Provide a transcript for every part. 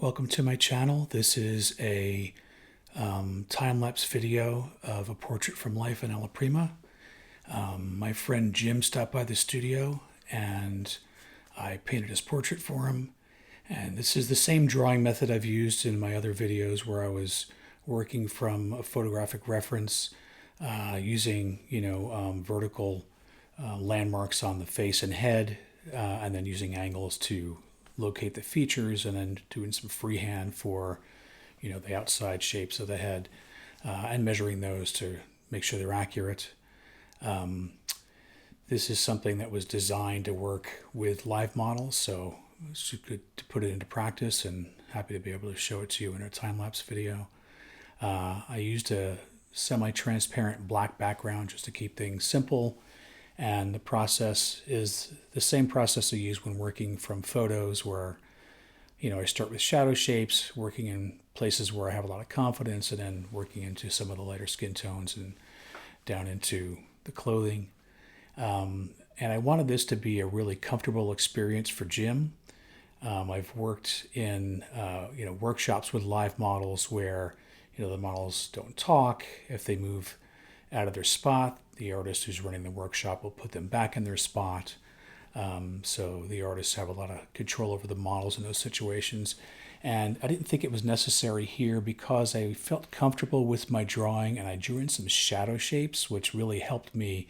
Welcome to my channel. This is a time-lapse video of a portrait from life in Alla Prima. My friend Jim stopped by the studio and I painted his portrait for him. And this is the same drawing method I've used in my other videos where I was working from a photographic reference using, vertical landmarks on the face and head and then using angles to locate the features and then doing some freehand for the outside shapes of the head and measuring those to make sure they're accurate. This is something that was designed to work with live models, so it's good to put it into practice and happy to be able to show it to you in a time-lapse video. I used a semi-transparent black background just to keep things simple. And the process is the same process I use when working from photos where, I start with shadow shapes, working in places where I have a lot of confidence, and then working into some of the lighter skin tones and down into the clothing. And I wanted this to be a really comfortable experience for Jim. I've worked in, workshops with live models where, the models don't talk. If they move out of their spot, the artist who's running the workshop will put them back in their spot. So the artists have a lot of control over the models in those situations. And I didn't think it was necessary here because I felt comfortable with my drawing and I drew in some shadow shapes, which really helped me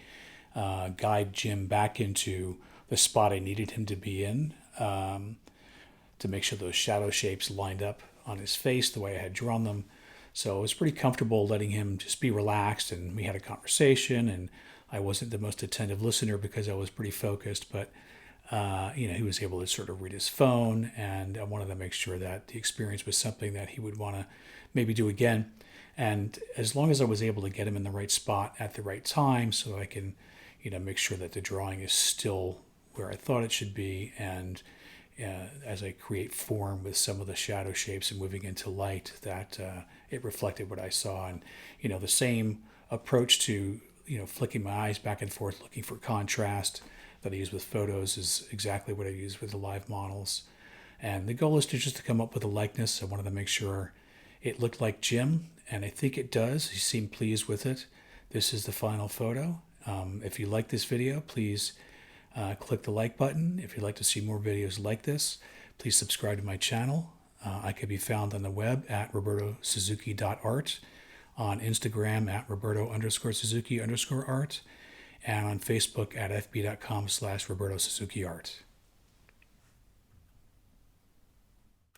guide Jim back into the spot I needed him to be in to make sure those shadow shapes lined up on his face the way I had drawn them. So I was pretty comfortable letting him just be relaxed, and we had a conversation, and I wasn't the most attentive listener because I was pretty focused, but he was able to sort of read his phone, and I wanted to make sure that the experience was something that he would want to maybe do again. And as long as I was able to get him in the right spot at the right time so that I can, make sure that the drawing is still where I thought it should be, and as I create form with some of the shadow shapes and moving into light, that it reflected what I saw. And the same approach to flicking my eyes back and forth looking for contrast that I use with photos is exactly what I use with the live models. And the goal is to come up with a likeness. I wanted to make sure it looked like Jim, and I think it does. He seemed pleased with it. This is the final photo. If you like this video, please click the like button. If you'd like to see more videos like this, please subscribe to my channel. I can be found on the web at robertosuzuki.art, on Instagram at roberto_suzuki_art, and on Facebook at fb.com/robertosuzukiart.